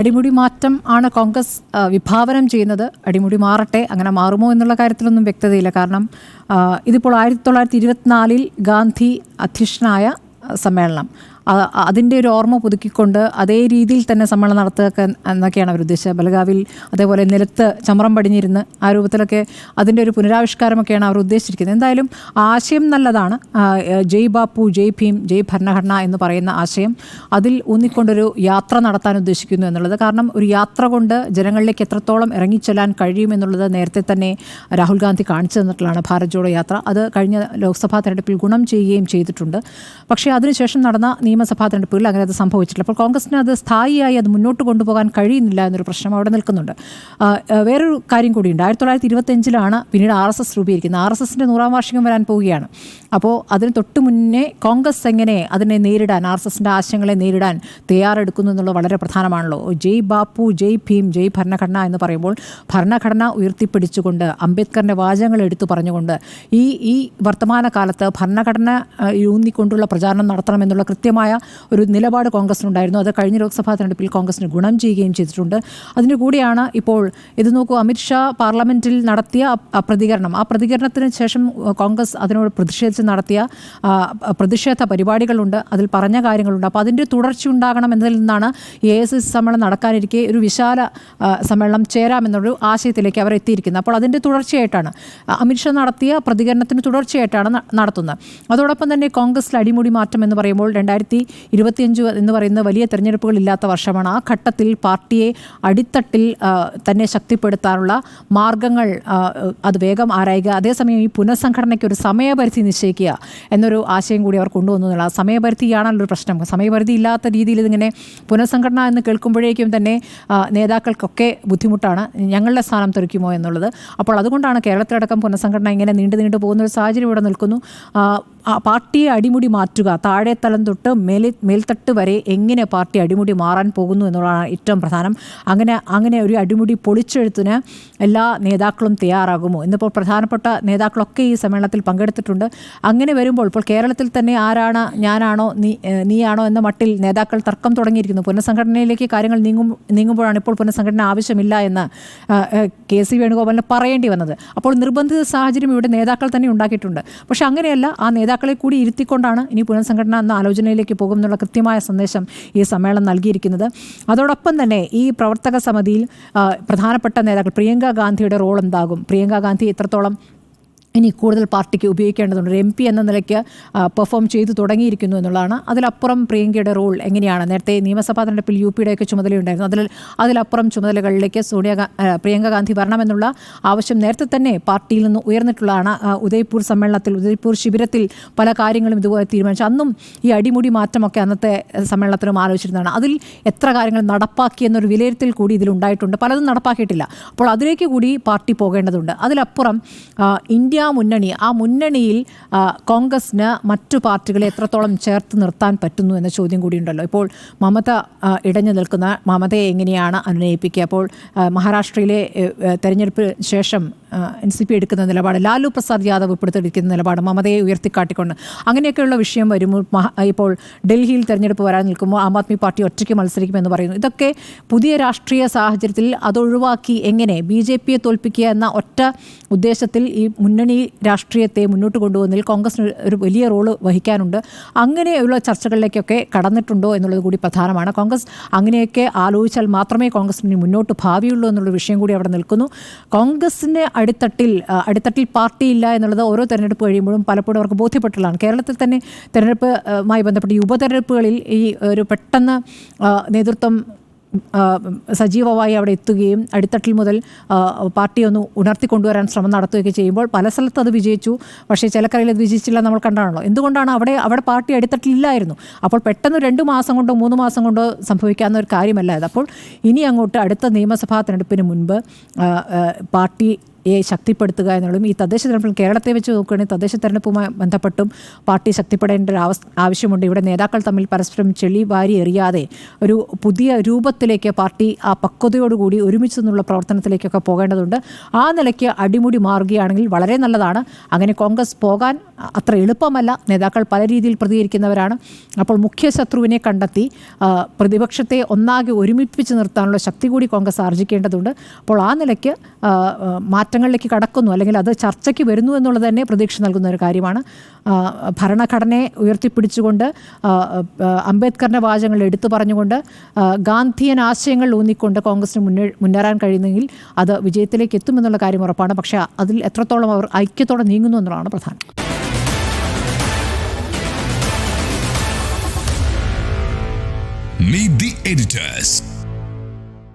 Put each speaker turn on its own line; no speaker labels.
അടിമുടി മാറ്റം ആണ് കോൺഗ്രസ് വിഭാവനം ചെയ്യുന്നത്. അടിമുടി മാറട്ടെ, അങ്ങനെ മാറുമോ എന്നുള്ള കാര്യത്തിലൊന്നും വ്യക്തതയില്ല. കാരണം ഇതിപ്പോൾ 1924 ഗാന്ധി അധ്യക്ഷനായ സമ്മേളനം, അതിൻ്റെ ഒരു ഓർമ്മ പുതുക്കിക്കൊണ്ട് അതേ രീതിയിൽ തന്നെ സമ്മേളനം നടത്തുക എന്നൊക്കെയാണ് അവർ ഉദ്ദേശിച്ചത്. ബലഗാവിൽ അതേപോലെ നിലത്ത് ചമ്രം പടിഞ്ഞിരുന്ന് ആ രൂപത്തിലൊക്കെ അതിൻ്റെ ഒരു പുനരാവിഷ്കാരമൊക്കെയാണ് അവർ ഉദ്ദേശിച്ചിരിക്കുന്നത്. എന്തായാലും ആശയം നല്ലതാണ്. ജയ് ബാപ്പു, ജയ് ഭീം, ജയ് ഭരണഘടന എന്ന് പറയുന്ന ആശയം, അതിൽ ഊന്നിക്കൊണ്ടൊരു യാത്ര നടത്താൻ ഉദ്ദേശിക്കുന്നു എന്നുള്ളത്. കാരണം ഒരു യാത്ര കൊണ്ട് ജനങ്ങളിലേക്ക് എത്രത്തോളം ഇറങ്ങിച്ചെല്ലാൻ കഴിയുമെന്നുള്ളത് നേരത്തെ തന്നെ രാഹുൽ ഗാന്ധി കാണിച്ചു തന്നിട്ടുള്ളതാണ്. ഭാരത് ജോഡോ യാത്ര അത് കഴിഞ്ഞ ലോക്സഭാ തെരഞ്ഞെടുപ്പിൽ ഗുണം ചെയ്യുകയും ചെയ്തിട്ടുണ്ട്. പക്ഷേ അതിനുശേഷം നടന്ന നിയമസഭാ തെരഞ്ഞെടുപ്പുകളിൽ അങ്ങനെ അത് സംഭവിച്ചിട്ടില്ല. അപ്പോൾ കോൺഗ്രസിന് അത് സ്ഥായിയായി അത് മുന്നോട്ട് കൊണ്ടുപോകാൻ കഴിയുന്നില്ല എന്നൊരു പ്രശ്നം അവിടെ നിൽക്കുന്നുണ്ട്. വേറൊരു കാര്യം കൂടിയുണ്ട്. 1925 പിന്നീട് RSS രൂപീകരിക്കുന്നത്. RSSൻ്റെ 100ാം വാർഷികം വരാൻ പോവുകയാണ്. അപ്പോൾ അതിന് തൊട്ട് മുന്നേ കോൺഗ്രസ് എങ്ങനെ അതിനെ നേരിടാൻ, RSSൻ്റെ ആശയങ്ങളെ നേരിടാൻ തയ്യാറെടുക്കുന്നു എന്നുള്ളത് വളരെ പ്രധാനമാണല്ലോ. ജയ് ബാപ്പു, ജയ് ഭീം, ജയ് ഭരണഘടന എന്ന് പറയുമ്പോൾ ഭരണഘടന ഉയർത്തിപ്പിടിച്ചുകൊണ്ട് അംബേദ്കറിൻ്റെ വാചകങ്ങൾ എടുത്തു പറഞ്ഞുകൊണ്ട് ഈ വർത്തമാനകാലത്ത് ഭരണഘടന ഊന്നിക്കൊണ്ടുള്ള പ്രചാരണം നടത്തണമെന്നുള്ള കൃത്യമായ ഒരു നിലപാട് കോൺഗ്രസിനുണ്ടായിരുന്നു. അത് കഴിഞ്ഞ ലോക്സഭാ തെരഞ്ഞെടുപ്പിൽ കോൺഗ്രസിന് ഗുണം ചെയ്യുകയും ചെയ്തിട്ടുണ്ട്. അതിൻ്റെ കൂടിയാണ് ഇപ്പോൾ ഇത് നോക്കൂ, അമിത്ഷാ പാർലമെൻറ്റിൽ നടത്തിയ പ്രതികരണം, ആ പ്രതികരണത്തിന് ശേഷം കോൺഗ്രസ് അതിനോട് പ്രതിഷേധിച്ച് നടത്തിയ പ്രതിഷേധ പരിപാടികളുണ്ട്, അതിൽ പറഞ്ഞ കാര്യങ്ങളുണ്ട്. അപ്പോൾ അതിൻ്റെ തുടർച്ച ഉണ്ടാകണം എന്നതിൽ നിന്നാണ് AICC സമ്മേളനം നടക്കാനിരിക്കെ ഒരു വിശാല സമ്മേളനം ചേരാമെന്നൊരു ആശയത്തിലേക്ക് അവർ എത്തിയിരിക്കുന്നത്. അപ്പോൾ അതിൻ്റെ തുടർച്ചയായിട്ടാണ് അമിത്ഷാ നടത്തിയ പ്രതികരണത്തിന് തുടർച്ചയായിട്ടാണ് നടത്തുന്നത്. അതോടൊപ്പം തന്നെ കോൺഗ്രസിൽ അടിമുടി മാറ്റം എന്ന് പറയുമ്പോൾ 2025 എന്ന് പറയുന്ന വലിയ തെരഞ്ഞെടുപ്പുകളില്ലാത്ത വർഷമാണ്. ആ ഘട്ടത്തിൽ പാർട്ടിയെ അടിത്തട്ടിൽ തന്നെ ശക്തിപ്പെടുത്താനുള്ള മാർഗങ്ങൾ അത് വേഗം ആരായുക. അതേസമയം ഈ പുനഃസംഘടനയ്ക്ക് ഒരു സമയപരിധി നിശ്ചയിക്കുക എന്നൊരു ആശയം കൂടി അവർ കൊണ്ടുവന്നു എന്നുള്ള. സമയപരിധിയാണല്ലോ ഒരു പ്രശ്നം. സമയപരിധി ഇല്ലാത്ത രീതിയിൽ ഇതിങ്ങനെ പുനഃസംഘടന എന്ന് കേൾക്കുമ്പോഴേക്കും തന്നെ നേതാക്കൾക്കൊക്കെ ബുദ്ധിമുട്ടാണ്, ഞങ്ങളുടെ സ്ഥാനം തെറിക്കുമോ എന്നുള്ളത്. അപ്പോൾ അതുകൊണ്ടാണ് കേരളത്തിലടക്കം പുനഃസംഘടന ഇങ്ങനെ നീണ്ടു പോകുന്നൊരു സാഹചര്യം ഇവിടെ നിൽക്കുന്നു. പാർട്ടിയെ അടിമുടി മാറ്റുക, താഴെ തലം തൊട്ട് മേൽത്തട്ട് വരെ എങ്ങനെ പാർട്ടി അടിമുടി മാറാൻ പോകുന്നു എന്നുള്ളതാണ് ഏറ്റവും പ്രധാനം. അങ്ങനെ ഒരു അടിമുടി പൊളിച്ചെഴുത്തിന് എല്ലാ നേതാക്കളും തയ്യാറാകുമോ? ഇന്നിപ്പോൾ പ്രധാനപ്പെട്ട നേതാക്കളൊക്കെ ഈ സമ്മേളനത്തിൽ പങ്കെടുത്തിട്ടുണ്ട്. അങ്ങനെ വരുമ്പോൾ ഇപ്പോൾ കേരളത്തിൽ തന്നെ ആരാണ്, ഞാനാണോ നീയാണോ എന്ന മട്ടിൽ നേതാക്കൾ തർക്കം തുടങ്ങിയിരിക്കുന്നു. പുനഃസംഘടനയിലേക്ക് കാര്യങ്ങൾ നീങ്ങുമ്പോഴാണ് ഇപ്പോൾ പുനഃസംഘടന ആവശ്യമില്ല എന്ന് KC വേണുഗോപാലിന് പറയേണ്ടി വന്നത്. അപ്പോൾ നിർബന്ധിത സാഹചര്യം ഇവിടെ നേതാക്കൾ തന്നെ ഉണ്ടാക്കിയിട്ടുണ്ട്. പക്ഷേ അങ്ങനെയല്ല, ആ നേതാക്കളെ കൂടി ഇരുത്തിക്കൊണ്ടാണ് ഇനി പുനഃസംഘടന എന്ന ആലോചനയിലേക്ക് പോകും എന്നുള്ള കൃത്യമായ സന്ദേശം ഈ സമ്മേളനം നൽകിയിരിക്കുന്നത്. അതോടൊപ്പം തന്നെ ഈ പ്രവർത്തക സമിതിയിൽ പ്രധാനപ്പെട്ട നേതാക്കൾ, പ്രിയങ്ക ഗാന്ധിയുടെ റോൾ എന്താകും, പ്രിയങ്ക ഗാന്ധി എത്രത്തോളം ഇനി കൂടുതൽ പാർട്ടിക്ക് ഉപയോഗിക്കേണ്ടതുണ്ട്, ഒരു MP എന്ന നിലയ്ക്ക് പെർഫോം ചെയ്തു തുടങ്ങിയിരിക്കുന്നു എന്നുള്ളതാണ്. അതിലപ്പുറം പ്രിയങ്കയുടെ റോൾ എങ്ങനെയാണ്? നേരത്തെ നിയമസഭാ തെരഞ്ഞെടുപ്പിൽ UPയുടെയൊക്കെ ചുമതലയുണ്ടായിരുന്നു. അതിലപ്പുറം ചുമതലകളിലേക്ക് പ്രിയങ്ക ഗാന്ധി വരണമെന്നുള്ള ആവശ്യം നേരത്തെ തന്നെ പാർട്ടിയിൽ നിന്ന് ഉയർന്നിട്ടുള്ളതാണ്. ഉദയ്പൂർ സമ്മേളനത്തിൽ, ഉദയ്പൂർ ശിബിരത്തിൽ പല കാര്യങ്ങളും ഇതുപോലെ തീരുമാനിച്ചു. അന്നും ഈ അടിമുടി മാറ്റമൊക്കെ അന്നത്തെ സമ്മേളനത്തിലും ആലോചിച്ചിരുന്നതാണ്. അതിൽ എത്ര കാര്യങ്ങൾ നടപ്പാക്കി എന്നൊരു വിലയിരുത്തൽ കൂടി ഇതിലുണ്ടായിട്ടുണ്ട്. പലതും നടപ്പാക്കിയിട്ടില്ല. അപ്പോൾ അതിലേക്ക് കൂടി പാർട്ടി പോകേണ്ടതുണ്ട്. അതിലപ്പുറം ഇന്ത്യ മുന്നണി, ആ മുന്നണിയിൽ കോൺഗ്രസിന് മറ്റു പാർട്ടികളെ എത്രത്തോളം ചേർത്ത് നിർത്താൻ പറ്റുന്നു എന്ന ചോദ്യം കൂടിയുണ്ടല്ലോ. ഇപ്പോൾ മമത ഇടഞ്ഞു നിൽക്കുന്ന മമതയെ എങ്ങനെയാണ് അനുനയിപ്പിക്കുക? അപ്പോൾ മഹാരാഷ്ട്രയിലെ തെരഞ്ഞെടുപ്പ് ശേഷം NCP എടുക്കുന്ന നിലപാട്, ലാലു പ്രസാദ് യാദവ് ഇപ്പോഴത്തെടുക്കുന്ന നിലപാട്, മമതയെ ഉയർത്തിക്കാട്ടിക്കൊണ്ട് അങ്ങനെയൊക്കെയുള്ള വിഷയം വരുമ്പോൾ, ഇപ്പോൾ ഡൽഹിയിൽ തെരഞ്ഞെടുപ്പ് വരാൻ നിൽക്കുമ്പോൾ ആം ആദ്മി പാർട്ടി ഒറ്റയ്ക്ക് മത്സരിക്കുമെന്ന് പറയുന്നു. ഇതൊക്കെ പുതിയ രാഷ്ട്രീയ സാഹചര്യത്തിൽ അതൊഴിവാക്കി എങ്ങനെ BJPയെ തോൽപ്പിക്കുക എന്ന ഒറ്റ ഉദ്ദേശത്തിൽ ഈ മുന്നണി രാഷ്ട്രീയത്തെ മുന്നോട്ട് കൊണ്ടുപോകുന്നതിൽ കോൺഗ്രസിന് ഒരു വലിയ റോള് വഹിക്കാനുണ്ട്. അങ്ങനെയുള്ള ചർച്ചകളിലേക്കൊക്കെ കടന്നിട്ടുണ്ടോ എന്നുള്ളത് കൂടി പ്രധാനമാണ്. കോൺഗ്രസ് അങ്ങനെയൊക്കെ ആലോചിച്ചാൽ മാത്രമേ കോൺഗ്രസിന് മുന്നോട്ട് ഭാവിയുള്ളൂ എന്നുള്ള വിഷയം കൂടി അവിടെ നിൽക്കുന്നു. കോൺഗ്രസിൻ്റെ അടിത്തട്ടിൽ പാർട്ടിയില്ല എന്നുള്ളത് ഓരോ തെരഞ്ഞെടുപ്പ് കഴിയുമ്പോഴും പലപ്പോഴും അവർക്ക് ബോധ്യപ്പെട്ടുള്ളതാണ്. കേരളത്തിൽ തന്നെ തെരഞ്ഞെടുപ്പുമായി ബന്ധപ്പെട്ട് ഈ ഉപതെരഞ്ഞെടുപ്പുകളിൽ ഈ ഒരു പെട്ടെന്ന് നേതൃത്വം സജീവമായി അവിടെ എത്തുകയും അടിത്തട്ടിൽ മുതൽ പാർട്ടി ഒന്ന് ഉണർത്തിക്കൊണ്ടുവരാൻ ശ്രമം നടത്തുകയൊക്കെ ചെയ്യുമ്പോൾ പല സ്ഥലത്ത് അത് വിജയിച്ചു. പക്ഷേ ചിലക്കരയിൽ അത് വിജയിച്ചില്ല നമ്മൾ കണ്ടാണല്ലോ. എന്തുകൊണ്ടാണ്? അവിടെ പാർട്ടി അടിത്തട്ടിലില്ലായിരുന്നു. അപ്പോൾ പെട്ടെന്ന് 2 മാസം കൊണ്ടോ 3 മാസം കൊണ്ടോ സംഭവിക്കാവുന്ന ഒരു കാര്യമല്ല ഇത്. അപ്പോൾ ഇനി അങ്ങോട്ട് അടുത്ത നിയമസഭാ തെരഞ്ഞെടുപ്പിന് മുൻപ് പാർട്ടി ശക്തിപ്പെടുത്തുക എന്നുള്ളതും, ഈ തദ്ദേശ തെരഞ്ഞെടുപ്പിൽ കേരളത്തെ വെച്ച് നോക്കുകയാണെങ്കിൽ തദ്ദേശ തെരഞ്ഞെടുപ്പുമായി ബന്ധപ്പെട്ടും പാർട്ടി ശക്തിപ്പെടേണ്ട ഒരു ആവശ്യമുണ്ട്. ഇവിടെ നേതാക്കൾ തമ്മിൽ പരസ്പരം ചെളി വാരി എറിയാതെ ഒരു പുതിയ രൂപത്തിലേക്ക് പാർട്ടി ആ പക്വതയോടുകൂടി ഒരുമിച്ച് നിന്നുള്ള പ്രവർത്തനത്തിലേക്കൊക്കെ പോകേണ്ടതുണ്ട്. ആ നിലയ്ക്ക് അടിമുടി മാറുകയാണെങ്കിൽ വളരെ നല്ലതാണ്. അങ്ങനെ കോൺഗ്രസ് പോകാൻ അത്ര എളുപ്പമല്ല. നേതാക്കൾ പല രീതിയിൽ പ്രതികരിക്കുന്നവരാണ്. അപ്പോൾ മുഖ്യ ശത്രുവിനെ കണ്ടെത്തി പ്രതിപക്ഷത്തെ ഒന്നാകെ ഒരുമിപ്പിച്ച് നിർത്താനുള്ള ശക്തി കൂടി കോൺഗ്രസ് ആർജിക്കേണ്ടതുണ്ട്. അപ്പോൾ ആ നിലയ്ക്ക് മാറ്റങ്ങളിലേക്ക് കടക്കുന്നു, അല്ലെങ്കിൽ അത് ചർച്ചയ്ക്ക് വരുന്നു എന്നുള്ളത് തന്നെ പ്രതീക്ഷ നൽകുന്ന ഒരു കാര്യമാണ്. ഭരണഘടനയെ ഉയർത്തിപ്പിടിച്ചുകൊണ്ട് അംബേദ്കറിൻ്റെ വാചകങ്ങൾ എടുത്തു പറഞ്ഞുകൊണ്ട് ഗാന്ധിയൻ ആശയങ്ങൾ ഊന്നിക്കൊണ്ട് കോൺഗ്രസിന് മുന്നേറാൻ കഴിയുന്നെങ്കിൽ അത് വിജയത്തിലേക്ക് എത്തുമെന്നുള്ള കാര്യം ഉറപ്പാണ്. പക്ഷേ അതിൽ എത്രത്തോളം അവർ ഐക്യത്തോടെ നീങ്ങുന്നു എന്നുള്ളതാണ് പ്രധാനം.
Meet the editors.